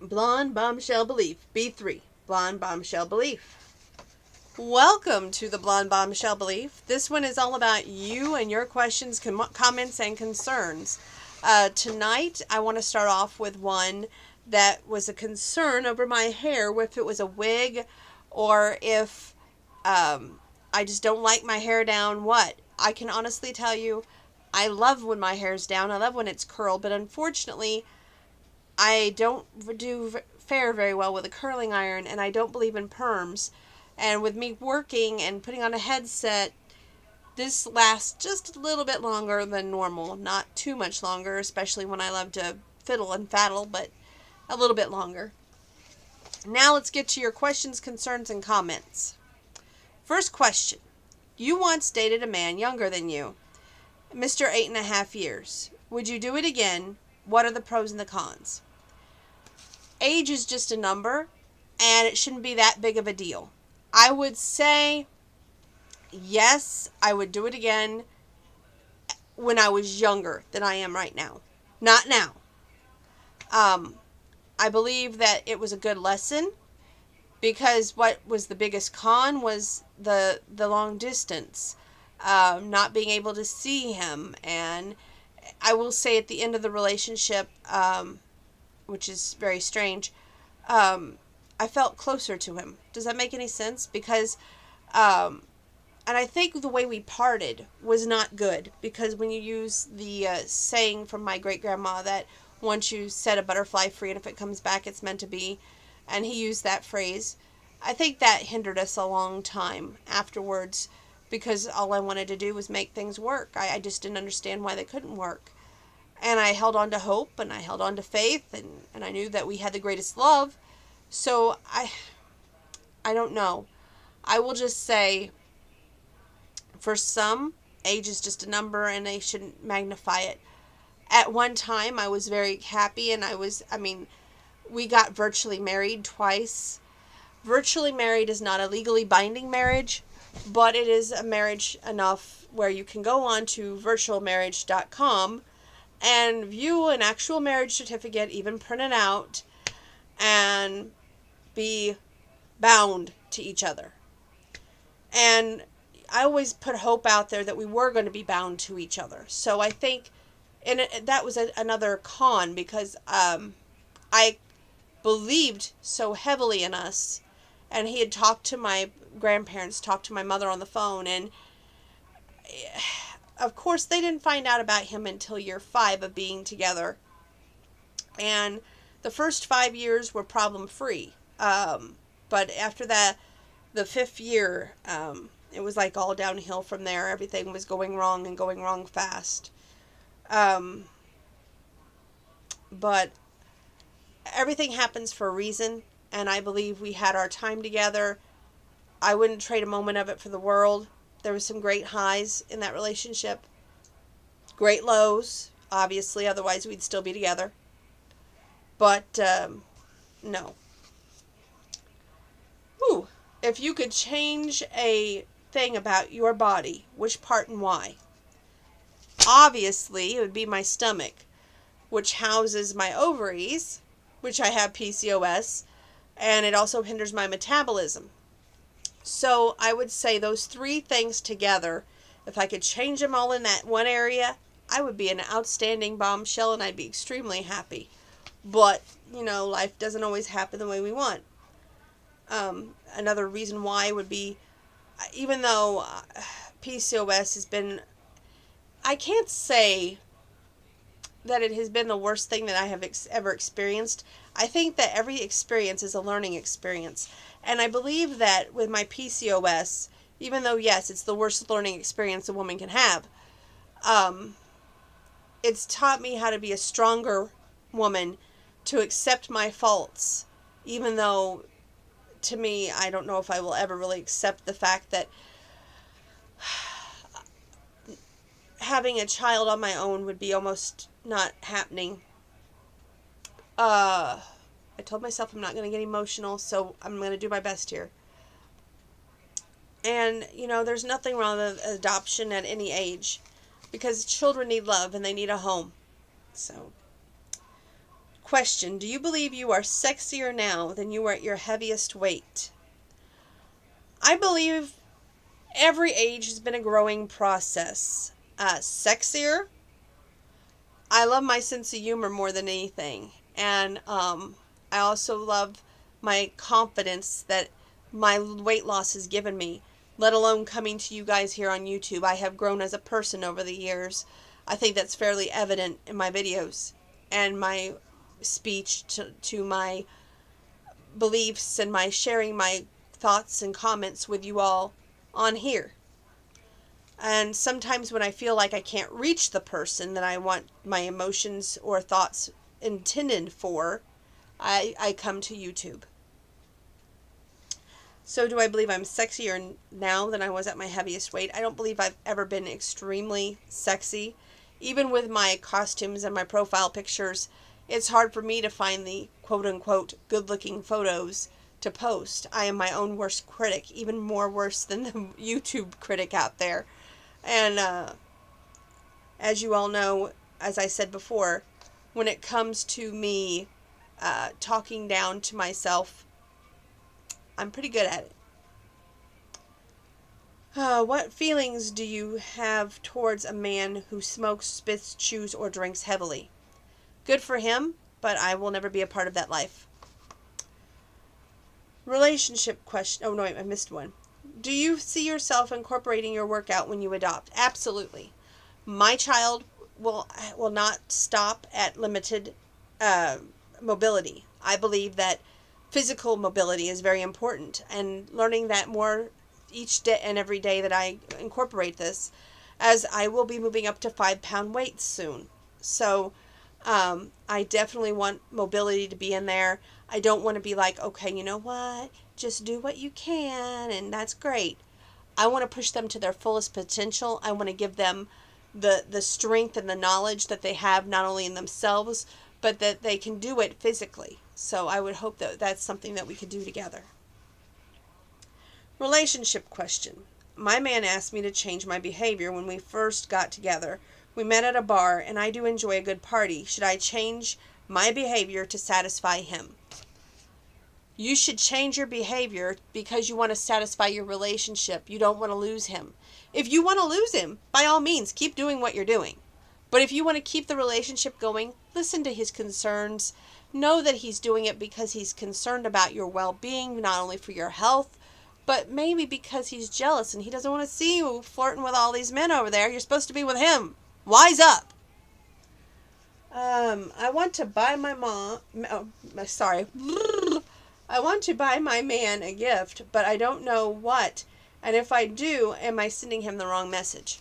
Blonde Bombshell Belief, B3, Blonde Bombshell Belief. Welcome to the Blonde Bombshell Belief. This one is all about you and your questions, comments, and concerns. Tonight, I want to start off with one that was a concern over my hair, if it was a wig or if I just don't like my hair down. What? I can honestly tell you, I love when my hair's down. I love when it's curled, but unfortunately, I don't fare very well with a curling iron, and I don't believe in perms. And with me working and putting on a headset, this lasts just a little bit longer than normal. Not too much longer, especially when I love to fiddle and faddle, but a little bit longer. Now let's get to your questions, concerns, and comments. First question. You once dated a man younger than you, Mr. 8.5 years. Would you do it again? What are the pros and the cons? Age is just a number, and it shouldn't be that big of a deal. I would say, yes, I would do it again when I was younger than I am right now. Not now. I believe that it was a good lesson, because what was the biggest con was the long distance, not being able to see him. And I will say at the end of the relationship, which is very strange, I felt closer to him. Does that make any sense? Because, and I think the way we parted was not good, because when you use the saying from my great-grandma that once you set a butterfly free and if it comes back it's meant to be, and he used that phrase, I think that hindered us a long time afterwards, because all I wanted to do was make things work. I just didn't understand why they couldn't work. And I held on to hope, and I held on to faith, and I knew that we had the greatest love. So I don't know. I will just say, for some, age is just a number, and they shouldn't magnify it. At one time, I was very happy, and we got virtually married twice. Virtually married is not a legally binding marriage, but it is a marriage enough where you can go on to virtualmarriage.com and view an actual marriage certificate, even print it out, and be bound to each other. And I always put hope out there that we were going to be bound to each other. So I think, and that was another con, because I believed so heavily in us, and he had talked to my grandparents, talked to my mother on the phone, and of course they didn't find out about him until year 5 of being together. And the first 5 years were problem free. But after that, the 5th year, it was like all downhill from there. Everything was going wrong, and going wrong fast. But everything happens for a reason, and I believe we had our time together. I wouldn't trade a moment of it for the world. There was some great highs in that relationship. Great lows, obviously, otherwise we'd still be together. But, no. Ooh, if you could change a thing about your body, which part and why? Obviously, it would be my stomach, which houses my ovaries, which I have PCOS, and it also hinders my metabolism. So I would say those 3 things together, if I could change them all in that one area, I would be an outstanding bombshell, and I'd be extremely happy. But, life doesn't always happen the way we want. Another reason why would be, even though PCOS has been, I can't say that it has been the worst thing that I have ever experienced. I think that every experience is a learning experience. And I believe that with my PCOS, even though, yes, it's the worst learning experience a woman can have, it's taught me how to be a stronger woman, to accept my faults, even though, to me, I don't know if I will ever really accept the fact that having a child on my own would be almost not happening. I told myself I'm not going to get emotional, so I'm going to do my best here. And, there's nothing wrong with adoption at any age, because children need love and they need a home. So, Question: do you believe you are sexier now than you were at your heaviest weight? I believe every age has been a growing process. Sexier? I love my sense of humor more than anything. And I also love my confidence that my weight loss has given me, let alone coming to you guys here on YouTube. I have grown as a person over the years. I think that's fairly evident in my videos and my speech to my beliefs and my sharing my thoughts and comments with you all on here. And sometimes when I feel like I can't reach the person that I want my emotions or thoughts intended for, I come to YouTube. So do I believe I'm sexier now than I was at my heaviest weight? I don't believe I've ever been extremely sexy. Even with my costumes and my profile pictures, it's hard for me to find the quote-unquote good-looking photos to post. I am my own worst critic, even more worse than the YouTube critic out there. And as you all know, as I said before, when it comes to me talking down to myself, I'm pretty good at it. What feelings do you have towards a man who smokes, spits, chews, or drinks heavily? Good for him, but I will never be a part of that life. Relationship question. Oh, no, I missed one. Do you see yourself incorporating your workout when you adopt? Absolutely. My child will not stop at limited mobility. I believe that physical mobility is very important, and learning that more each day and every day that I incorporate this, as I will be moving up to 5-pound weights soon. So I definitely want mobility to be in there. I don't want to be like, okay, you know what? Just do what you can, and that's great. I want to push them to their fullest potential. I want to give them the strength and the knowledge that they have not only in themselves, but that they can do it physically. So I would hope that that's something that we could do together. Relationship question. My man asked me to change my behavior when we first got together. We met at a bar, and I do enjoy a good party. Should I change my behavior to satisfy him? You should change your behavior because you want to satisfy your relationship. You don't want to lose him. If you want to lose him, by all means, keep doing what you're doing. But if you want to keep the relationship going, listen to his concerns. Know that he's doing it because he's concerned about your well-being, not only for your health, but maybe because he's jealous and he doesn't want to see you flirting with all these men over there. You're supposed to be with him. Wise up. I want to buy my I want to buy my man a gift, but I don't know what. And if I do, am I sending him the wrong message?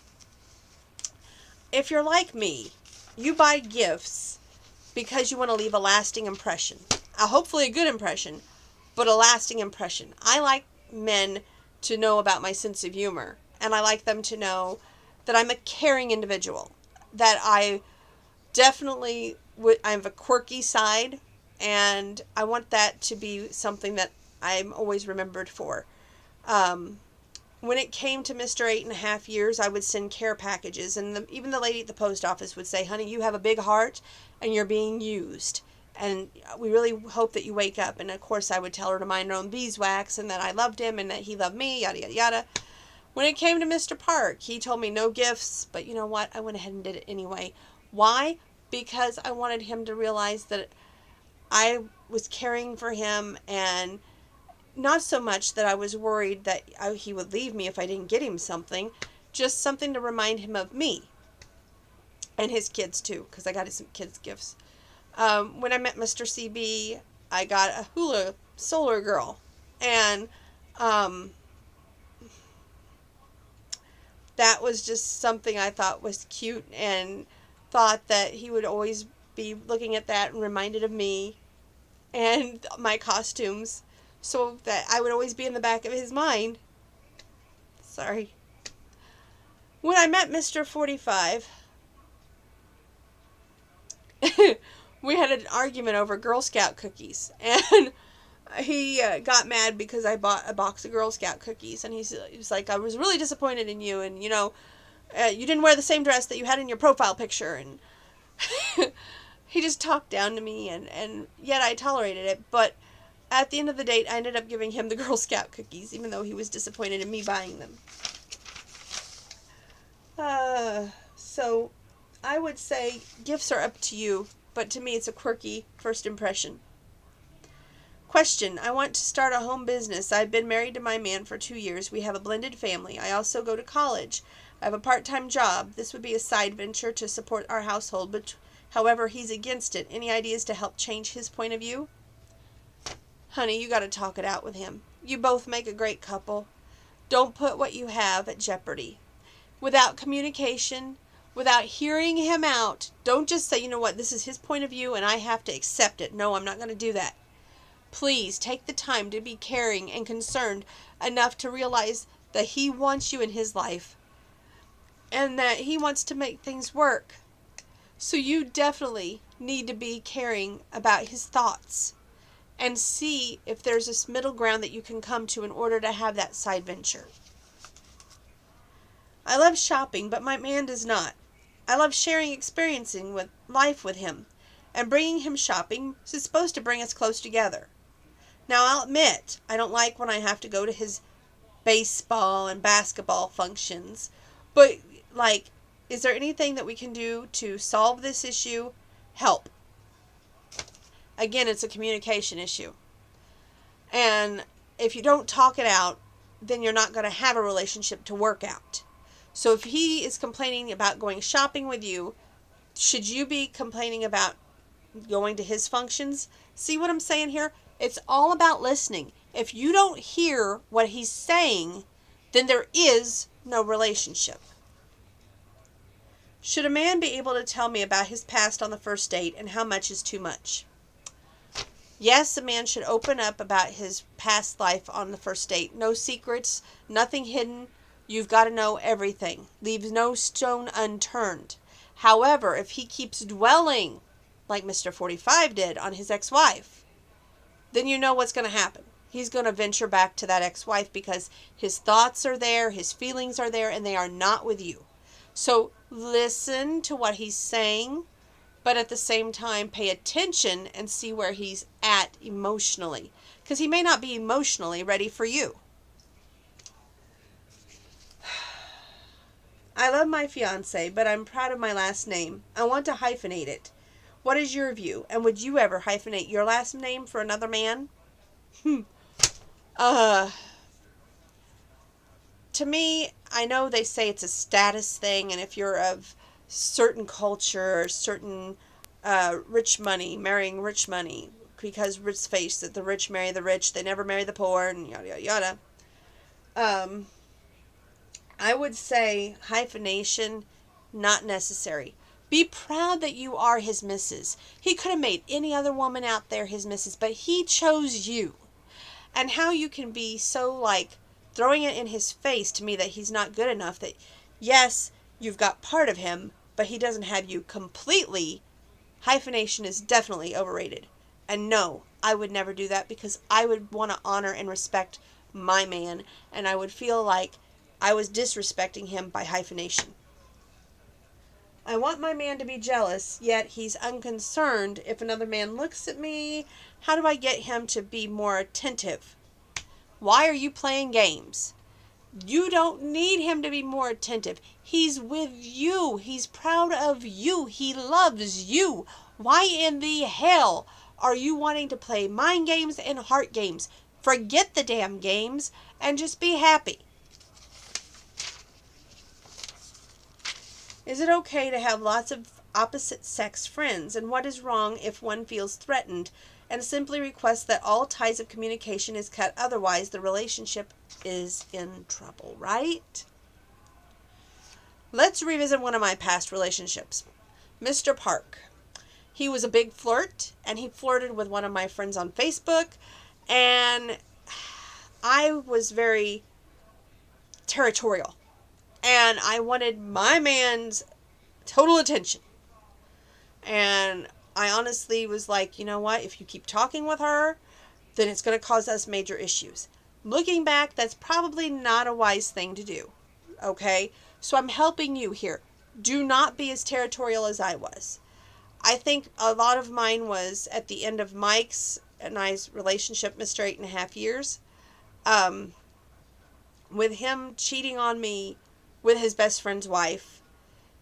If you're like me, you buy gifts because you want to leave a lasting impression. Hopefully a good impression, but a lasting impression. I like men to know about my sense of humor, and I like them to know that I'm a caring individual, that I definitely I have a quirky side, and I want that to be something that I'm always remembered for. When it came to Mr. 8.5 years, I would send care packages, and even the lady at the post office would say, honey, you have a big heart, and you're being used, and we really hope that you wake up. And of course I would tell her to mind her own beeswax, and that I loved him, and that he loved me, yada yada yada. When it came to Mr. Park, he told me no gifts, but you know what? I went ahead and did it anyway. Why? Because I wanted him to realize that I was caring for him, and not so much that I was worried that he would leave me if I didn't get him something, just something to remind him of me. And his kids too, because I got some kids' gifts. When I met Mr. CB, I got a hula solar girl, and that was just something I thought was cute, and thought that he would always be looking at that and reminded of me and my costumes, so that I would always be in the back of his mind. Sorry. When I met Mr. 45, we had an argument over Girl Scout cookies, and he got mad because I bought a box of Girl Scout cookies, and he was like, I was really disappointed in you, and you didn't wear the same dress that you had in your profile picture, and he just talked down to me, and yet I tolerated it. But at the end of the date, I ended up giving him the Girl Scout cookies, even though he was disappointed in me buying them. So I would say gifts are up to you, but to me it's a quirky first impression. Question: I want to start a home business. I've been married to my man for 2 years. We have a blended family. I also go to college. I have a part-time job. This would be a side venture to support our household, but however, he's against it. Any ideas to help change his point of view? Honey, you got to talk it out with him. You both make a great couple. Don't put what you have at jeopardy. Without communication, without hearing him out, don't just say, you know what, this is his point of view and I have to accept it. No, I'm not going to do that. Please take the time to be caring and concerned enough to realize that he wants you in his life and that he wants to make things work. So you definitely need to be caring about his thoughts and see if there's this middle ground that you can come to in order to have that side venture. I love shopping, but my man does not. I love sharing experiencing with life with him, and bringing him shopping is supposed to bring us close together. Now, I'll admit, I don't like when I have to go to his baseball and basketball functions, but, is there anything that we can do to solve this issue? Help. Again, it's a communication issue. And if you don't talk it out, then you're not going to have a relationship to work out. So if he is complaining about going shopping with you, should you be complaining about going to his functions? See what I'm saying here? It's all about listening. If you don't hear what he's saying, then there is no relationship. Should a man be able to tell me about his past on the first date and how much is too much? Yes, a man should open up about his past life on the first date. No secrets, nothing hidden. You've got to know everything. Leave no stone unturned. However, if he keeps dwelling, like Mr. 45 did, on his ex-wife, then you know what's going to happen. He's going to venture back to that ex-wife because his thoughts are there, his feelings are there, and they are not with you. So listen to what he's saying, but at the same time pay attention and see where he's at emotionally, because he may not be emotionally ready for you. I love my fiance, but I'm proud of my last name. I want to hyphenate it. What is your view? And would you ever hyphenate your last name for another man? To me, I know they say it's a status thing, and if you're of certain culture or certain rich money, marrying rich money, because let's face it, the rich marry the rich, they never marry the poor, and yada yada yada. I would say hyphenation, not necessary. Be proud that you are his missus. He could have made any other woman out there his missus, but he chose you. And how you can be so throwing it in his face to me that he's not good enough, that yes, you've got part of him, but he doesn't have you completely. Hyphenation is definitely overrated. And no, I would never do that, because I would want to honor and respect my man, and I would feel like I was disrespecting him by hyphenation. I want my man to be jealous, yet he's unconcerned if another man looks at me. How do I get him to be more attentive? Why are you playing games? You don't need him to be more attentive. He's with you. He's proud of you. He loves you. Why in the hell are you wanting to play mind games and heart games? Forget the damn games and just be happy. Is it okay to have lots of opposite sex friends? And what is wrong if one feels threatened and simply requests that all ties of communication is cut? Otherwise, the relationship is in trouble, right? Let's revisit one of my past relationships. Mr. Park. He was a big flirt, and he flirted with one of my friends on Facebook, and I was very territorial. And I wanted my man's total attention. And I honestly was like, you know what? If you keep talking with her, then it's going to cause us major issues. Looking back, that's probably not a wise thing to do. Okay? So I'm helping you here. Do not be as territorial as I was. I think a lot of mine was at the end of Mike's and I's relationship, Mr. 8.5 years. Um, with him cheating on me with his best friend's wife,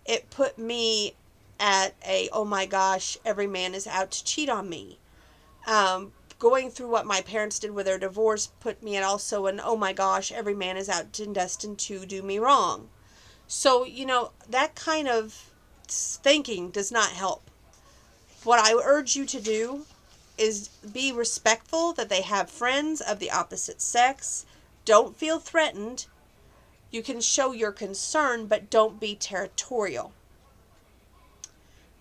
it put me at a, oh my gosh, every man is out to cheat on me. Going through what my parents did with their divorce put me at also an, oh my gosh, every man is out and destined to do me wrong. So, that kind of thinking does not help. What I urge you to do is be respectful that they have friends of the opposite sex. Don't feel threatened. You can show your concern, but don't be territorial.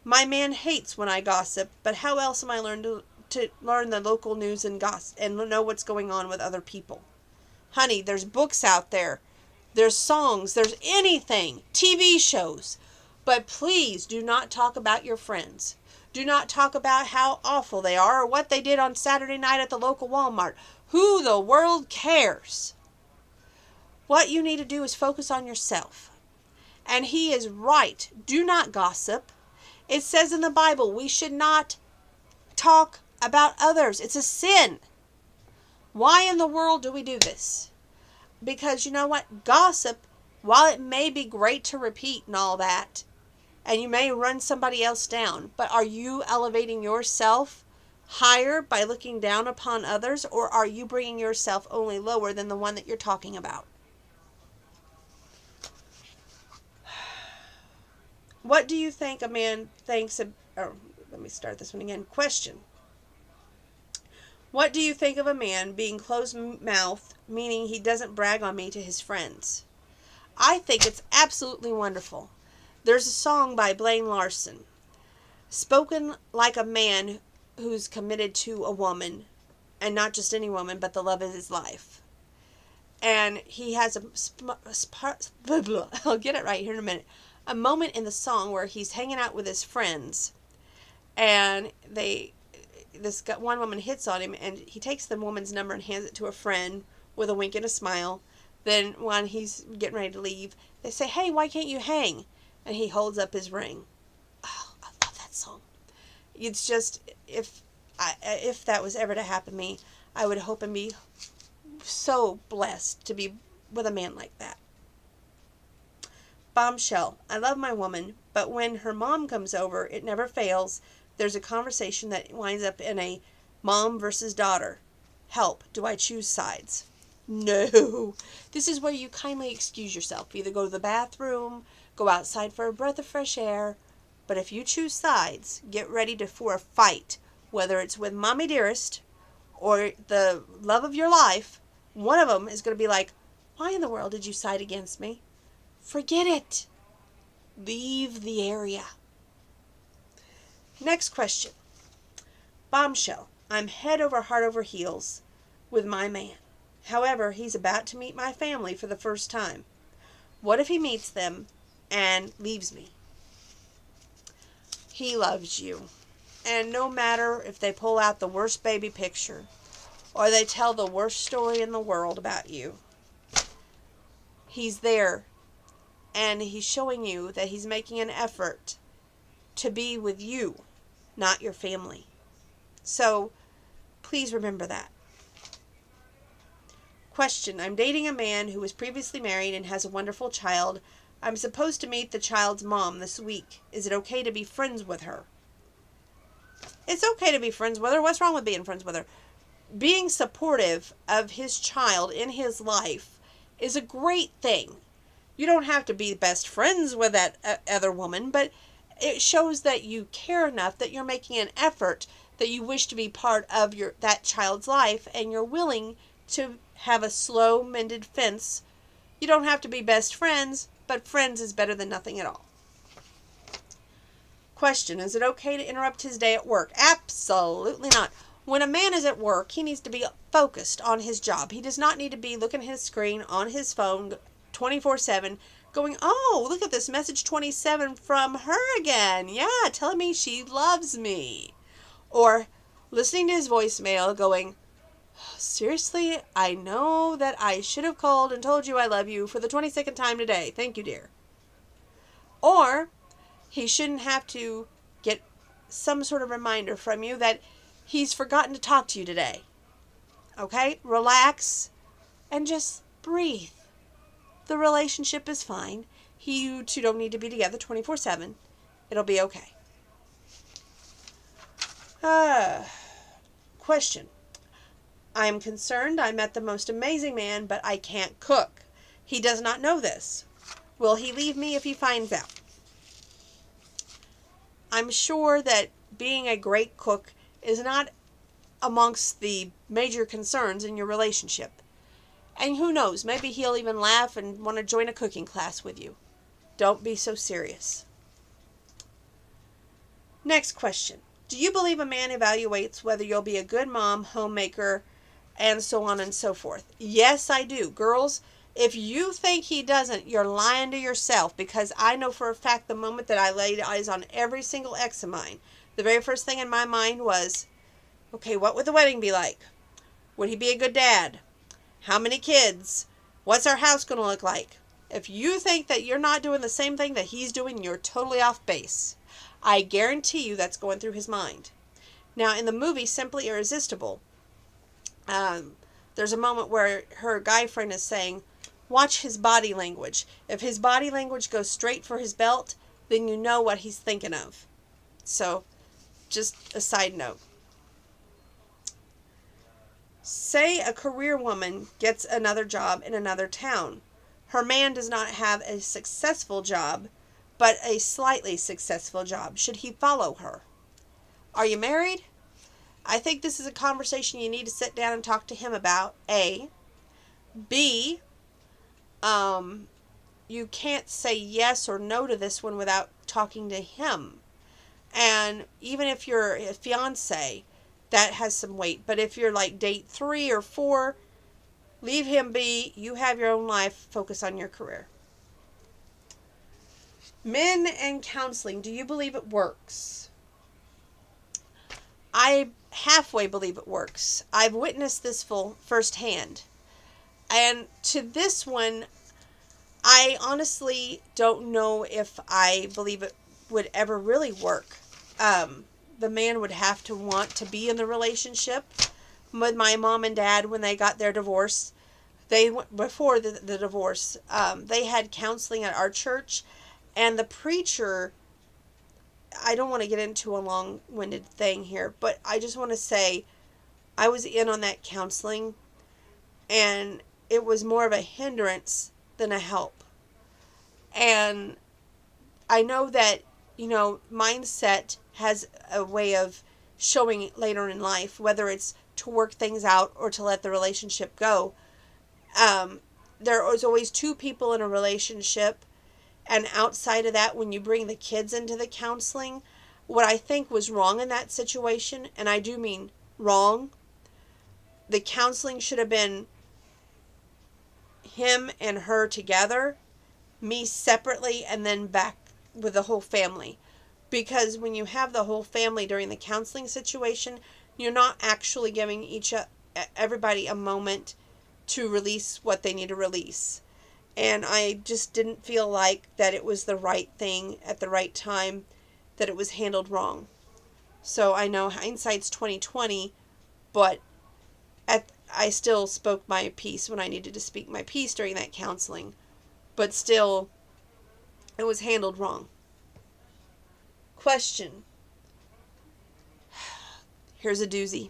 My man hates when I gossip, but how else am I to learn the local news and gossip and know what's going on with other people? Honey, there's books out there. There's songs. There's anything. TV shows. But please do not talk about your friends. Do not talk about how awful they are or what they did on Saturday night at the local Walmart. Who the world cares? What you need to do is focus on yourself. And he is right. Do not gossip. It says in the Bible we should not talk about others. It's a sin. Why in the world do we do this? Because you know what? Gossip, while it may be great to repeat and all that, and you may run somebody else down, but are you elevating yourself higher by looking down upon others, or are you bringing yourself only lower than the one that you're talking about? What do you think a man thinks of, let me start this one again. Question. What do you think of a man being closed-mouthed, meaning he doesn't brag on me to his friends? I think it's absolutely wonderful. There's a song by Blaine Larson, spoken like a man who's committed to a woman, and not just any woman, but the love of his life. And he has I'll get it right here in a minute, a moment in the song where he's hanging out with his friends, and this one woman hits on him, and he takes the woman's number and hands it to a friend with a wink and a smile. Then when he's getting ready to leave, they say, hey, why can't you hang? And he holds up his ring. Oh, I love that song. It's just, if that was ever to happen to me, I would hope and be so blessed to be with a man like that. Bombshell. I love my woman, but when her mom comes over, it never fails. There's a conversation that winds up in a mom versus daughter. Help. Do I choose sides? No. This is where you kindly excuse yourself. Either go to the bathroom, go outside for a breath of fresh air. But if you choose sides, get ready for a fight. Whether it's with Mommy Dearest or the love of your life, one of them is going to be like, why in the world did you side against me? Forget it. Leave the area. Next question. Bombshell. I'm head over heart over heels with my man. However, he's about to meet my family for the first time. What if he meets them and leaves me? He loves you. And no matter if they pull out the worst baby picture or they tell the worst story in the world about you, he's there. And he's showing you that he's making an effort to be with you, not your family. So, please remember that. Question. I'm dating a man who was previously married and has a wonderful child. I'm supposed to meet the child's mom this week. Is it okay to be friends with her? It's okay to be friends with her. What's wrong with being friends with her? Being supportive of his child in his life is a great thing. You don't have to be best friends with that other woman, but it shows that you care enough that you're making an effort, that you wish to be part of that child's life, and you're willing to have a slow mended fence. You don't have to be best friends, but friends is better than nothing at all. Question. Is it okay to interrupt his day at work? Absolutely not. When a man is at work, he needs to be focused on his job. He does not need to be looking at his screen on his phone 24/7 going, oh, look at this message 27 from her again. Yeah, telling me she loves me. Or listening to his voicemail going, seriously, I know that I should have called and told you I love you for the 22nd time today. Thank you, dear. Or he shouldn't have to get some sort of reminder from you that he's forgotten to talk to you today. Okay? Relax and just breathe. The relationship is fine. You two don't need to be together 24/7. It'll be okay. Question. I am concerned I met the most amazing man, but I can't cook. He does not know this. Will he leave me if he finds out? I'm sure that being a great cook is not amongst the major concerns in your relationship. And who knows, maybe he'll even laugh and want to join a cooking class with you. Don't be so serious. Next question. Do you believe a man evaluates whether you'll be a good mom, homemaker, and so on and so forth? Yes, I do. Girls, if you think he doesn't, you're lying to yourself, because I know for a fact the moment that I laid eyes on every single ex of mine, the very first thing in my mind was, okay, what would the wedding be like? Would he be a good dad? How many kids? What's our house going to look like? If you think that you're not doing the same thing that he's doing, you're totally off base. I guarantee you that's going through his mind. Now, in the movie Simply Irresistible, there's a moment where her guy friend is saying, watch his body language. If his body language goes straight for his belt, then you know what he's thinking of. So, just a side note. Say a career woman gets another job in another town. Her man does not have a successful job, but a slightly successful job. Should he follow her? Are you married? I think this is a conversation you need to sit down and talk to him about. A. B. You can't say yes or no to this one without talking to him. And even if you're a fiance, that has some weight. But if you're like date 3 or 4, leave him be. You have your own life. Focus on your career. Men and counseling. Do you believe it works? I halfway believe it works. I've witnessed this firsthand. And to this one, I honestly don't know if I believe it would ever really work. The man would have to want to be in the relationship. With my mom and dad, when they got their divorce, before the divorce, they had counseling at our church, and the preacher, I don't want to get into a long-winded thing here, but I just want to say I was in on that counseling, and it was more of a hindrance than a help. And I know that, mindset has a way of showing later in life, whether it's to work things out or to let the relationship go. There is always 2 people in a relationship, and outside of that, when you bring the kids into the counseling, what I think was wrong in that situation, and I do mean wrong, the counseling should have been him and her together, me separately, and then back with the whole family. Because when you have the whole family during the counseling situation, you're not actually giving everybody a moment to release what they need to release. And I just didn't feel like that it was the right thing at the right time, that it was handled wrong. So I know hindsight's 20/20, but I still spoke my piece when I needed to speak my piece during that counseling. But still, it was handled wrong. Question. Here's a doozy.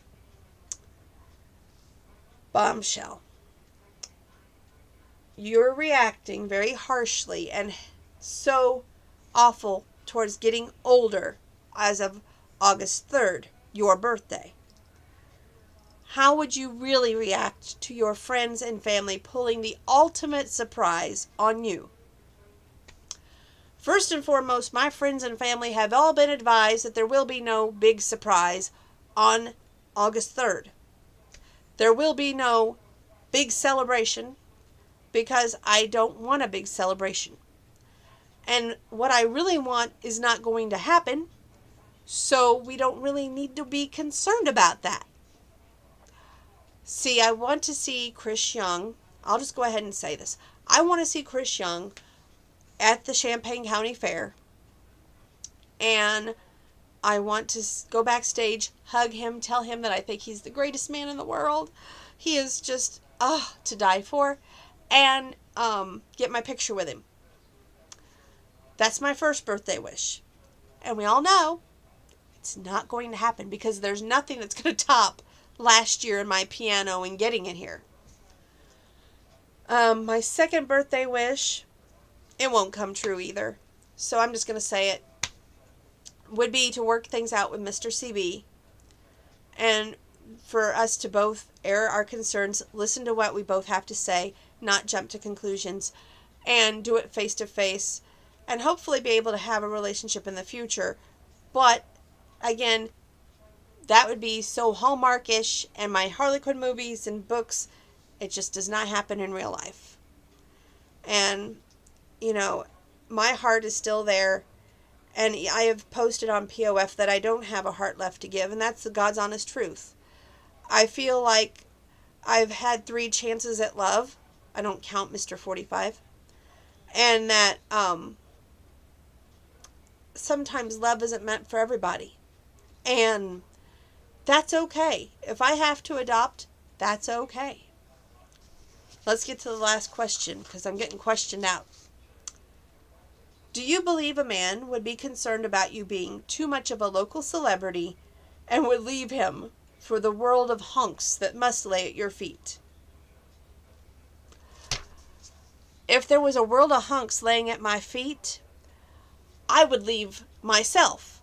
Bombshell. You're reacting very harshly and so awful towards getting older as of August 3rd, your birthday. How would you really react to your friends and family pulling the ultimate surprise on you? First and foremost, my friends and family have all been advised that there will be no big surprise on August 3rd. There will be no big celebration because I don't want a big celebration. And what I really want is not going to happen, so we don't really need to be concerned about that. See, I want to see Chris Young. I'll just go ahead and say this. I want to see Chris Young at the Champaign County Fair. And I want to go backstage, hug him, tell him that I think he's the greatest man in the world. He is just, to die for. And get my picture with him. That's my first birthday wish. And we all know it's not going to happen because there's nothing that's going to top last year in my piano and getting it here. My second birthday wish, it won't come true either. So I'm just going to say it. Would be to work things out with Mr. CB and for us to both air our concerns, listen to what we both have to say, not jump to conclusions, and do it face to face, and hopefully be able to have a relationship in the future. But again, that would be so Hallmarkish, and my Harlequin movies and books, it just does not happen in real life. And, my heart is still there. And I have posted on POF that I don't have a heart left to give, and that's the God's honest truth. I feel like I've had 3 chances at love. I don't count Mr. 45. And that sometimes love isn't meant for everybody. And that's okay. If I have to adopt, that's okay. Let's get to the last question, because I'm getting questioned out. Do you believe a man would be concerned about you being too much of a local celebrity and would leave him for the world of hunks that must lay at your feet? If there was a world of hunks laying at my feet, I would leave myself.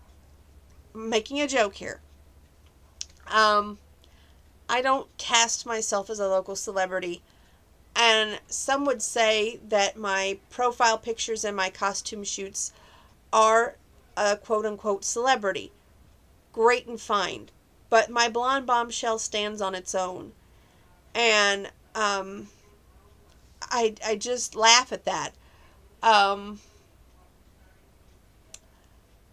I'm making a joke here. I don't cast myself as a local celebrity. And some would say that my profile pictures and my costume shoots are a quote-unquote celebrity. Great and fine. But my blonde bombshell stands on its own. And I just laugh at that. I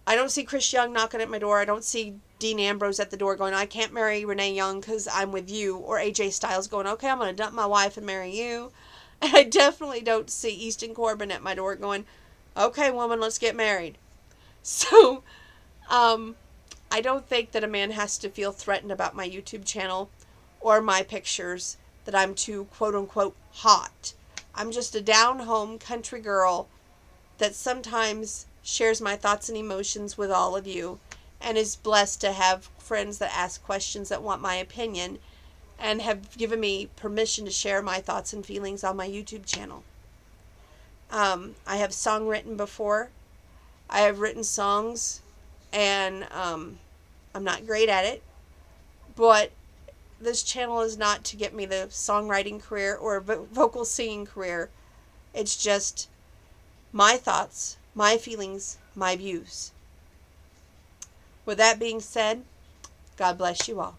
don't see Chris Young knocking at my door. I don't see Dean Ambrose at the door going, I can't marry Renee Young because I'm with you. Or AJ Styles going, okay, I'm going to dump my wife and marry you. And I definitely don't see Easton Corbin at my door going, okay, woman, let's get married. So, I don't think that a man has to feel threatened about my YouTube channel or my pictures that I'm too quote-unquote hot. I'm just a down-home country girl that sometimes shares my thoughts and emotions with all of you and is blessed to have friends that ask questions that want my opinion and have given me permission to share my thoughts and feelings on my YouTube channel. I have song written before. I have written songs, and I'm not great at it, but this channel is not to get me the songwriting career or vocal singing career. It's just my thoughts, my feelings, my views. With that being said, God bless you all.